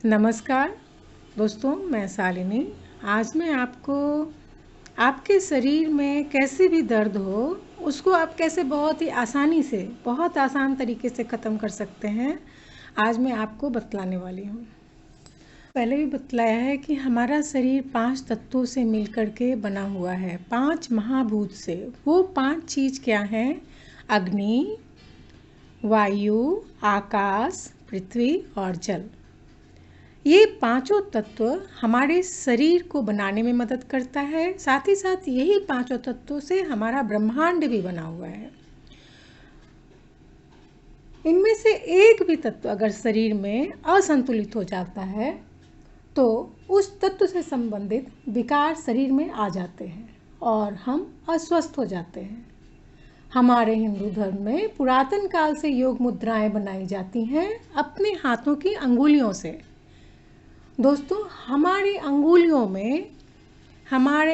नमस्कार दोस्तों, मैं शालिनी। आज मैं आपको आपके शरीर में कैसे भी दर्द हो उसको आप कैसे बहुत ही आसानी से, बहुत आसान तरीके से ख़त्म कर सकते हैं, आज मैं आपको बतलाने वाली हूँ। पहले भी बतलाया है कि हमारा शरीर 5 तत्वों से मिलकर के बना हुआ है, 5 महाभूत से। वो 5 चीज़ क्या हैं? अग्नि, वायु, आकाश, पृथ्वी और जल। ये पांचों तत्व हमारे शरीर को बनाने में मदद करता है। साथ ही साथ यही पांचों तत्वों से हमारा ब्रह्मांड भी बना हुआ है। इनमें से एक भी तत्व अगर शरीर में असंतुलित हो जाता है तो उस तत्व से संबंधित विकार शरीर में आ जाते हैं और हम अस्वस्थ हो जाते हैं। हमारे हिंदू धर्म में पुरातन काल से योग मुद्राएं बनाई जाती हैं अपने हाथों की अंगुलियों से। दोस्तों, हमारी अंगुलियों में, हमारे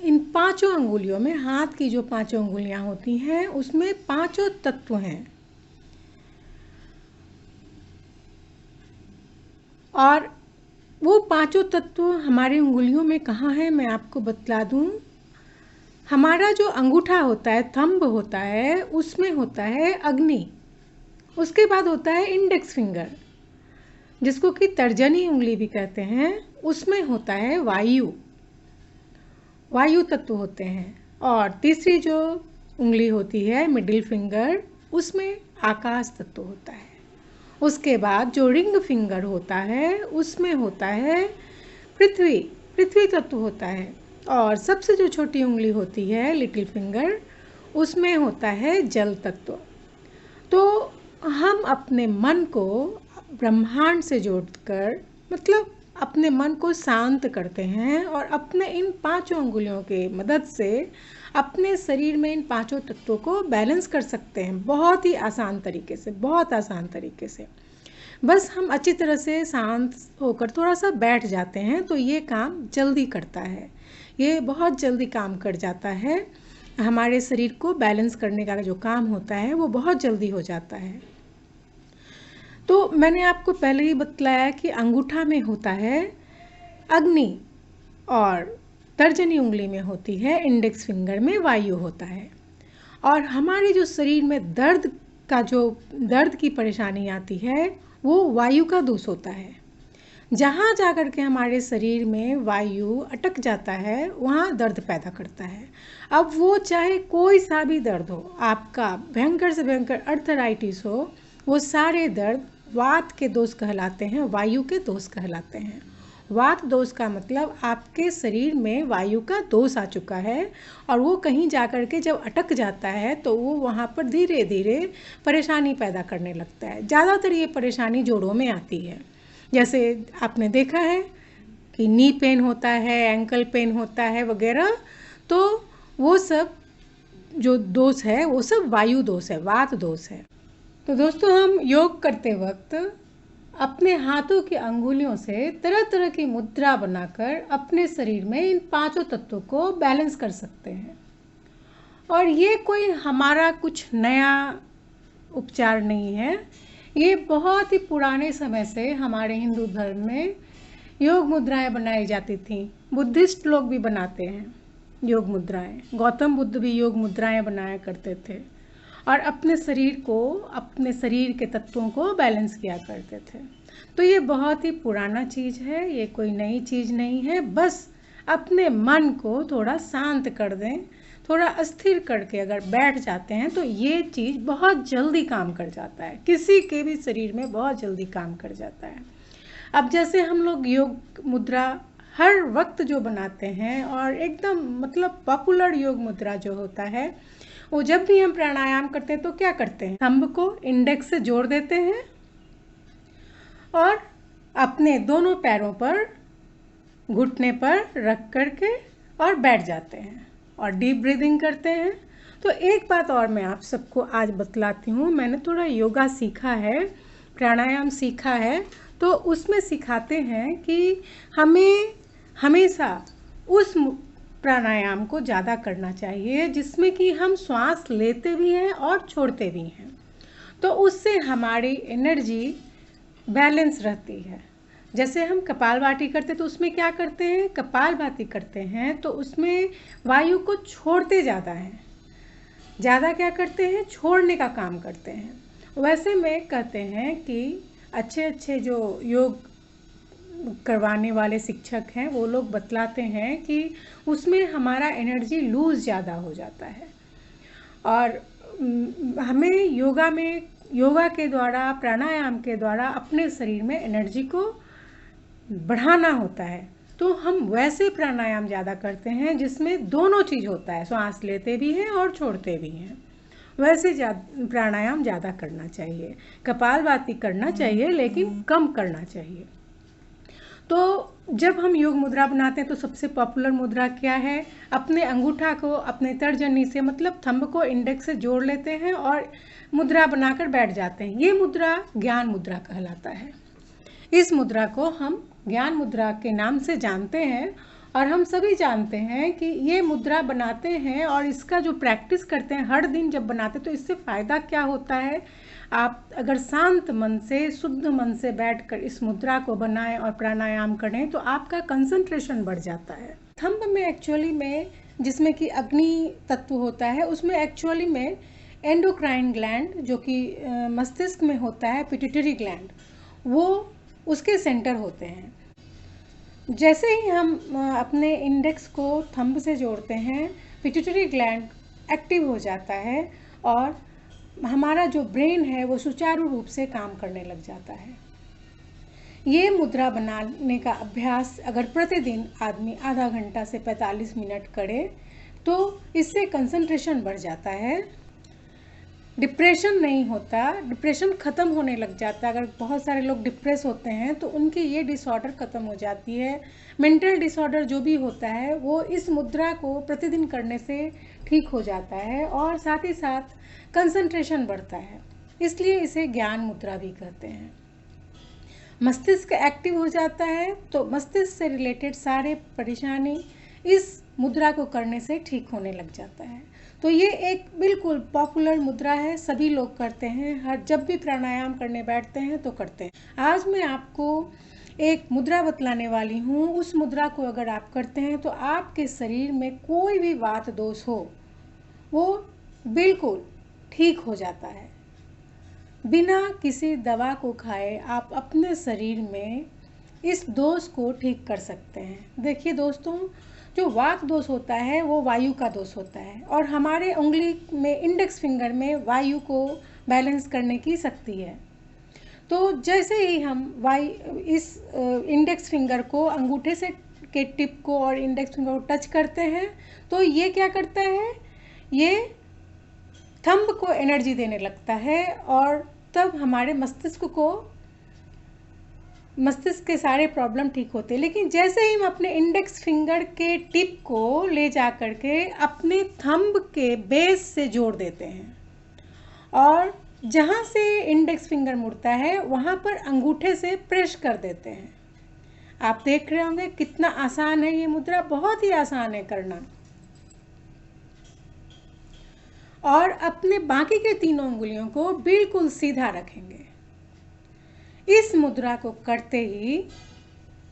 इन पांचों अंगुलियों में, हाथ की जो पांचों अंगुलियां होती हैं उसमें पांचों तत्व हैं। और वो पांचों तत्व हमारी अंगुलियों में कहाँ हैं मैं आपको बतला दूं। हमारा जो अंगूठा होता है, थंब होता है, उसमें होता है अग्नि। उसके बाद होता है इंडेक्स फिंगर, जिसको कि तर्जनी उंगली भी कहते हैं, उसमें होता है वायु तत्व होते हैं। और तीसरी जो उंगली होती है, मिडिल फिंगर, उसमें आकाश तत्व होता है। उसके बाद जो रिंग फिंगर होता है उसमें होता है पृथ्वी तत्व होता है। और सबसे जो छोटी उंगली होती है, लिटिल फिंगर, उसमें होता है जल तत्व। तो हम अपने मन को ब्रह्मांड से जोड़कर, मतलब अपने मन को शांत करते हैं और अपने इन पांचों अंगुलियों के मदद से अपने शरीर में इन पांचों तत्वों को बैलेंस कर सकते हैं, बहुत ही आसान तरीके से, बहुत आसान तरीके से। बस हम अच्छी तरह से शांत होकर थोड़ा सा बैठ जाते हैं तो ये काम जल्दी करता है, ये बहुत जल्दी काम कर जाता है। हमारे शरीर को बैलेंस करने का जो काम होता है वो बहुत जल्दी हो जाता है। तो मैंने आपको पहले ही बतलाया कि अंगूठा में होता है अग्नि और तर्जनी उंगली में होती है, इंडेक्स फिंगर में वायु होता है। और हमारे जो शरीर में दर्द की परेशानी आती है वो वायु का दोष होता है। जहाँ जाकर के हमारे शरीर में वायु अटक जाता है वहाँ दर्द पैदा करता है। अब वो चाहे कोई सा भी दर्द हो, आपका भयंकर से भयंकर अर्थराइटिस हो, वो सारे दर्द वात के दोष कहलाते हैं, वायु के दोष कहलाते हैं। वात दोष का मतलब आपके शरीर में वायु का दोष आ चुका है और वो कहीं जाकर के जब अटक जाता है तो वो वहाँ पर धीरे धीरे परेशानी पैदा करने लगता है। ज़्यादातर ये परेशानी जोड़ों में आती है। जैसे आपने देखा है कि नी पेन होता है, एंकल पेन होता है वगैरह, तो वो सब जो दोष है वो सब वायु दोष है, वात दोष है। तो दोस्तों, हम योग करते वक्त अपने हाथों की अंगुलियों से तरह तरह की मुद्रा बनाकर अपने शरीर में इन पांचों तत्वों को बैलेंस कर सकते हैं। और ये कोई हमारा कुछ नया उपचार नहीं है, ये बहुत ही पुराने समय से हमारे हिंदू धर्म में योग मुद्राएं बनाई जाती थीं। बुद्धिस्ट लोग भी बनाते हैं योग मुद्राएं, गौतम बुद्ध भी योग मुद्राएं बनाया करते थे और अपने शरीर के तत्वों को बैलेंस किया करते थे। तो ये बहुत ही पुराना चीज़ है, ये कोई नई चीज़ नहीं है। बस अपने मन को थोड़ा शांत कर दें, थोड़ा अस्थिर करके अगर बैठ जाते हैं तो ये चीज़ बहुत जल्दी काम कर जाता है, किसी के भी शरीर में बहुत जल्दी काम कर जाता है। अब जैसे हम लोग योग मुद्रा हर वक्त जो बनाते हैं और एकदम मतलब पॉपुलर योग मुद्रा जो होता है, वो जब भी हम प्राणायाम करते हैं तो क्या करते हैं, थंब को इंडेक्स से जोड़ देते हैं और अपने दोनों पैरों पर घुटने पर रख करके और बैठ जाते हैं और डीप ब्रीदिंग करते हैं। तो एक बात और मैं आप सबको आज बतलाती हूँ। मैंने थोड़ा योगा सीखा है, प्राणायाम सीखा है, तो उसमें सिखाते हैं कि हमें हमेशा उस प्राणायाम को ज़्यादा करना चाहिए जिसमें कि हम श्वास लेते भी हैं और छोड़ते भी हैं। तो उससे हमारी एनर्जी बैलेंस रहती है। जैसे हम कपालभाति करते तो उसमें क्या करते हैं, कपालभाति करते हैं तो उसमें वायु को छोड़ते ज़्यादा हैं, ज़्यादा क्या करते हैं, छोड़ने का काम करते हैं। वैसे में कहते हैं कि अच्छे अच्छे जो योग करवाने वाले शिक्षक हैं वो लोग बतलाते हैं कि उसमें हमारा एनर्जी लूज़ ज़्यादा हो जाता है। और हमें योगा के द्वारा, प्राणायाम के द्वारा अपने शरीर में एनर्जी को बढ़ाना होता है। तो हम वैसे प्राणायाम ज़्यादा करते हैं जिसमें दोनों चीज़ होता है, सांस लेते भी हैं और छोड़ते भी हैं। वैसे प्राणायाम ज़्यादा करना चाहिए, कपालभाति करना चाहिए लेकिन कम करना चाहिए। तो जब हम योग मुद्रा बनाते हैं तो सबसे पॉपुलर मुद्रा क्या है, अपने अंगूठा को अपने तर्जनी से मतलब थंब को इंडेक्स से जोड़ लेते हैं और मुद्रा बनाकर बैठ जाते हैं। ये मुद्रा ज्ञान मुद्रा कहलाता है। इस मुद्रा को हम ज्ञान मुद्रा के नाम से जानते हैं और हम सभी जानते हैं कि ये मुद्रा बनाते हैं और इसका जो प्रैक्टिस करते हैं हर दिन जब बनाते हैं तो इससे फ़ायदा क्या होता है। आप अगर शांत मन से, शुद्ध मन से बैठकर इस मुद्रा को बनाएं और प्राणायाम करें तो आपका कंसंट्रेशन बढ़ जाता है। थंब में एक्चुअली में जिसमें कि अग्नि तत्व होता है उसमें एक्चुअली में एंडोक्राइन ग्लैंड जो कि मस्तिष्क में होता है, पिट्यूटरी ग्लैंड, वो उसके सेंटर होते हैं। जैसे ही हम अपने इंडेक्स को थंब से जोड़ते हैं पिट्यूटरी ग्लैंड एक्टिव हो जाता है और हमारा जो ब्रेन है वो सुचारू रूप से काम करने लग जाता है। ये मुद्रा बनाने का अभ्यास अगर प्रतिदिन आदमी आधा घंटा से 45 मिनट करे तो इससे कंसंट्रेशन बढ़ जाता है, डिप्रेशन नहीं होता, डिप्रेशन ख़त्म होने लग जाता है। अगर बहुत सारे लोग डिप्रेस होते हैं तो उनकी ये डिसऑर्डर ख़त्म हो जाती है। मेंटल डिसऑर्डर जो भी होता है वो इस मुद्रा को प्रतिदिन करने से ठीक हो जाता है और साथ ही साथ कंसंट्रेशन बढ़ता है, इसलिए इसे ज्ञान मुद्रा भी कहते हैं। मस्तिष्क एक्टिव हो जाता है तो मस्तिष्क से रिलेटेड सारे परेशानी इस मुद्रा को करने से ठीक होने लग जाता है। तो ये एक बिल्कुल पॉपुलर मुद्रा है, सभी लोग करते हैं, हर जब भी प्राणायाम करने बैठते हैं तो करते हैं। आज मैं आपको एक मुद्रा बतलाने वाली हूँ। उस मुद्रा को अगर आप करते हैं तो आपके शरीर में कोई भी वात दोष हो वो बिल्कुल ठीक हो जाता है। बिना किसी दवा को खाए आप अपने शरीर में इस दोष को ठीक कर सकते हैं। देखिए दोस्तों, जो वात दोष होता है वो वायु का दोष होता है और हमारे उंगली में, इंडेक्स फिंगर में वायु को बैलेंस करने की शक्ति है। तो जैसे ही हम इस इंडेक्स फिंगर को अंगूठे से के टिप को और इंडेक्स फिंगर को टच करते हैं तो ये क्या करता है, ये थंब को एनर्जी देने लगता है और तब हमारे मस्तिष्क के सारे प्रॉब्लम ठीक होते हैं। लेकिन जैसे ही हम अपने इंडेक्स फिंगर के टिप को ले जा करके अपने थंब के बेस से जोड़ देते हैं और जहाँ से इंडेक्स फिंगर मुड़ता है वहाँ पर अंगूठे से प्रेस कर देते हैं। आप देख रहे होंगे कितना आसान है ये मुद्रा, बहुत ही आसान है करना। और अपने बाकी के तीनों उंगलियों को बिल्कुल सीधा रखेंगे। इस मुद्रा को करते ही,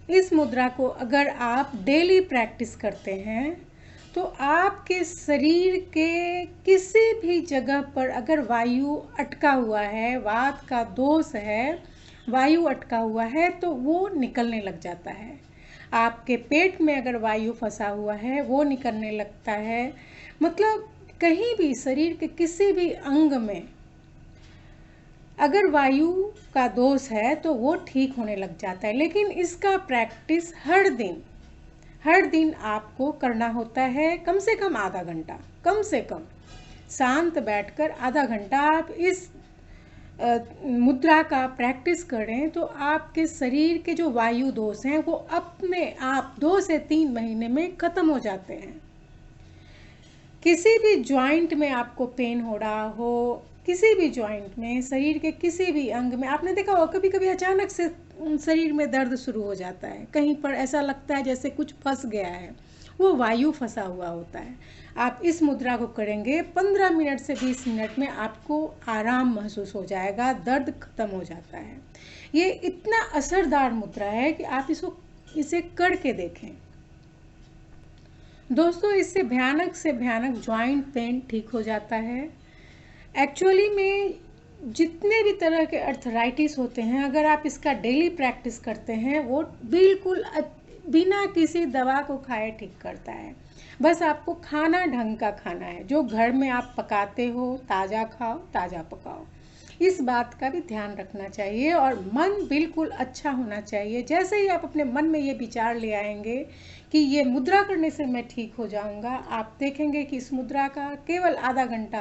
इस मुद्रा को अगर आप डेली प्रैक्टिस करते हैं तो आपके शरीर के किसी भी जगह पर अगर वायु अटका हुआ है, वात का दोष है, वायु अटका हुआ है तो वो निकलने लग जाता है। आपके पेट में अगर वायु फंसा हुआ है वो निकलने लगता है। मतलब कहीं भी शरीर के किसी भी अंग में अगर वायु का दोष है तो वो ठीक होने लग जाता है। लेकिन इसका प्रैक्टिस हर दिन आपको करना होता है, कम से कम आधा घंटा, कम से कम शांत बैठकर आधा घंटा आप इस मुद्रा का प्रैक्टिस करें तो आपके शरीर के जो वायु दोष हैं वो अपने आप 2 से 3 महीने में ख़त्म हो जाते हैं। किसी भी जॉइंट में आपको पेन हो रहा हो, किसी भी जॉइंट में, शरीर के किसी भी अंग में, आपने देखा हो कभी कभी अचानक से शरीर में दर्द शुरू हो जाता है, कहीं पर ऐसा लगता है जैसे कुछ फंस गया है, वो वायु फंसा हुआ होता है। आप इस मुद्रा को करेंगे 15 मिनट से 20 मिनट में आपको आराम महसूस हो जाएगा, दर्द खत्म हो जाता है। ये इतना असरदार मुद्रा है कि आप इसे करके देखें। दोस्तों, इससे भयानक से भयानक जॉइंट पेन ठीक हो जाता है। एक्चुअली में जितने भी तरह के अर्थराइटिस होते हैं, अगर आप इसका डेली प्रैक्टिस करते हैं, वो बिल्कुल बिना किसी दवा को खाए ठीक करता है। बस आपको खाना ढंग का खाना है, जो घर में आप पकाते हो ताज़ा खाओ, ताज़ा पकाओ। इस बात का भी ध्यान रखना चाहिए और मन बिल्कुल अच्छा होना चाहिए। जैसे ही आप अपने मन में ये विचार ले आएंगे कि ये मुद्रा करने से मैं ठीक हो जाऊंगा, आप देखेंगे कि इस मुद्रा का केवल आधा घंटा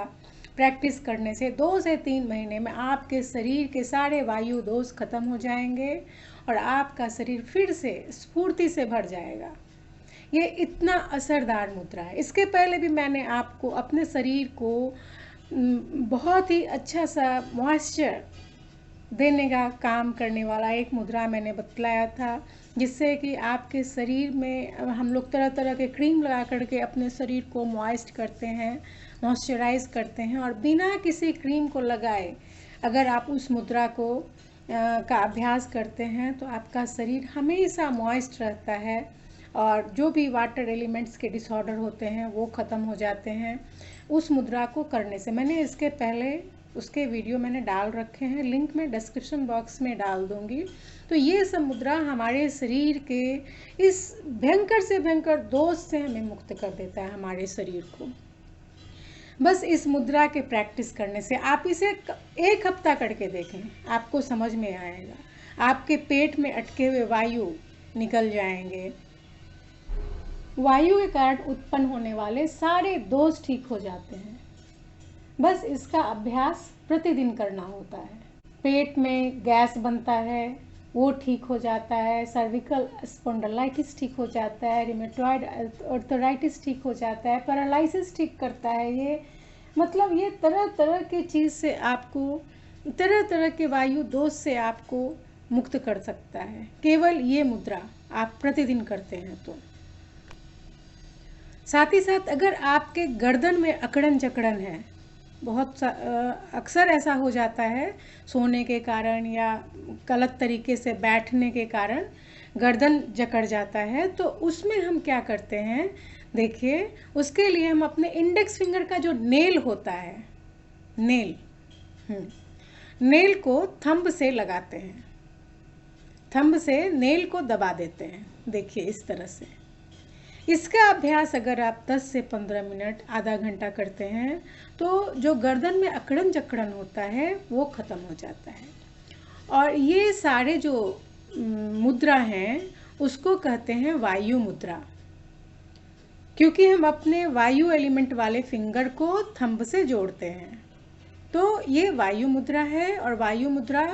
प्रैक्टिस करने से 2 से 3 महीने में आपके शरीर के सारे वायु दोष खत्म हो जाएंगे और आपका शरीर फिर से स्फूर्ति से भर जाएगा। ये इतना असरदार मुद्रा है। इसके पहले भी मैंने आपको अपने शरीर को बहुत ही अच्छा सा मॉइस्चर देने का काम करने वाला एक मुद्रा मैंने बतलाया था, जिससे कि आपके शरीर में हम लोग तरह तरह के क्रीम लगा करके अपने शरीर को मॉइस्ट करते हैं, मॉइस्चराइज करते हैं, और बिना किसी क्रीम को लगाए अगर आप उस मुद्रा को का अभ्यास करते हैं तो आपका शरीर हमेशा मॉइस्ट रहता है और जो भी वाटर एलिमेंट्स के डिसऑर्डर होते हैं वो ख़त्म हो जाते हैं उस मुद्रा को करने से। मैंने इसके पहले उसके वीडियो मैंने डाल रखे हैं, लिंक मैं डिस्क्रिप्शन बॉक्स में डाल दूंगी। तो ये सब मुद्रा हमारे शरीर के इस भयंकर से भयंकर दोष से हमें मुक्त कर देता है हमारे शरीर को। बस इस मुद्रा के प्रैक्टिस करने से आप इसे 1 हफ्ता करके देखें, आपको समझ में आएगा। आपके पेट में अटके हुए वायु निकल जाएंगे, वायु के कारण उत्पन्न होने वाले सारे दोष ठीक हो जाते हैं। बस इसका अभ्यास प्रतिदिन करना होता है। पेट में गैस बनता है वो ठीक हो जाता है, सर्विकल स्पॉन्डिलाइटिस ठीक हो जाता है, रिमेटॉइड आर्थराइटिस ठीक हो जाता है, पैरालिसिस ठीक करता है। ये मतलब ये तरह तरह की चीज़ से आपको, तरह तरह के वायु दोष से आपको मुक्त कर सकता है, केवल ये मुद्रा आप प्रतिदिन करते हैं तो। साथ ही साथ अगर आपके गर्दन में अकड़न जकड़न है, बहुत अक्सर ऐसा हो जाता है सोने के कारण या गलत तरीके से बैठने के कारण गर्दन जकड़ जाता है, तो उसमें हम क्या करते हैं, देखिए उसके लिए हम अपने इंडेक्स फिंगर का जो नेल होता है, नेल को थंब से लगाते हैं, थंब से नेल को दबा देते हैं। देखिए इस तरह से इसका अभ्यास अगर आप 10 से 15 मिनट, आधा घंटा करते हैं तो जो गर्दन में अकड़न जकड़न होता है वो ख़त्म हो जाता है। और ये सारे जो मुद्रा हैं उसको कहते हैं वायु मुद्रा, क्योंकि हम अपने वायु एलिमेंट वाले फिंगर को थंब से जोड़ते हैं। तो ये वायु मुद्रा है। और वायु मुद्रा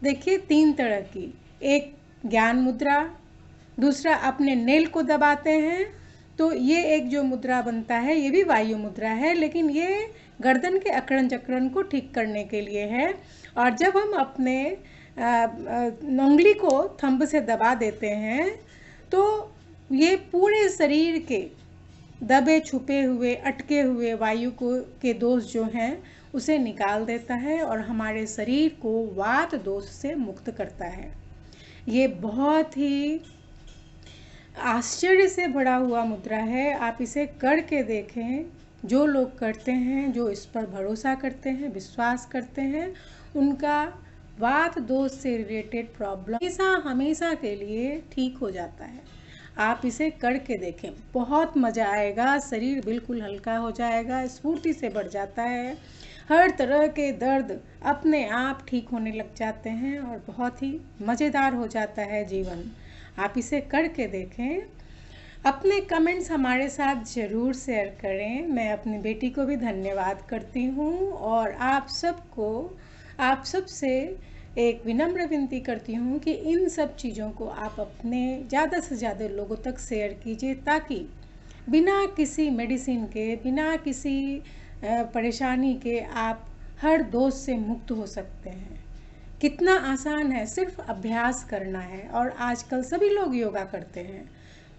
देखिए 3 तरह की, एक ज्ञान मुद्रा, दूसरा अपने नेल को दबाते हैं तो ये एक जो मुद्रा बनता है ये भी वायु मुद्रा है, लेकिन ये गर्दन के अकड़न जकड़न को ठीक करने के लिए है। और जब हम अपने उंगली को थंब से दबा देते हैं तो ये पूरे शरीर के दबे छुपे हुए अटके हुए वायु के दोष जो हैं उसे निकाल देता है और हमारे शरीर को वात दोष से मुक्त करता है। ये बहुत ही आश्चर्य से भरा हुआ मुद्रा है, आप इसे करके देखें। जो लोग करते हैं, जो इस पर भरोसा करते हैं, विश्वास करते हैं, उनका वात दोष से रिलेटेड प्रॉब्लम हमेशा के लिए ठीक हो जाता है। आप इसे करके देखें, बहुत मज़ा आएगा, शरीर बिल्कुल हल्का हो जाएगा, स्फूर्ति से बढ़ जाता है, हर तरह के दर्द अपने आप ठीक होने लग जाते हैं और बहुत ही मज़ेदार हो जाता है जीवन। आप इसे करके देखें। अपने कमेंट्स हमारे साथ ज़रूर शेयर करें। मैं अपनी बेटी को भी धन्यवाद करती हूँ और आप सबसे एक विनम्र विनती करती हूँ कि इन सब चीज़ों को आप अपने ज़्यादा से ज़्यादा लोगों तक शेयर कीजिए, ताकि बिना किसी मेडिसिन के, बिना किसी परेशानी के आप हर दोष से मुक्त हो सकते हैं। कितना आसान है, सिर्फ अभ्यास करना है। और आजकल सभी लोग योगा करते हैं,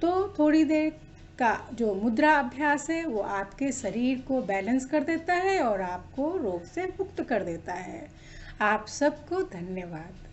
तो थोड़ी देर का जो मुद्रा अभ्यास है वो आपके शरीर को बैलेंस कर देता है और आपको रोग से मुक्त कर देता है। आप सबको धन्यवाद।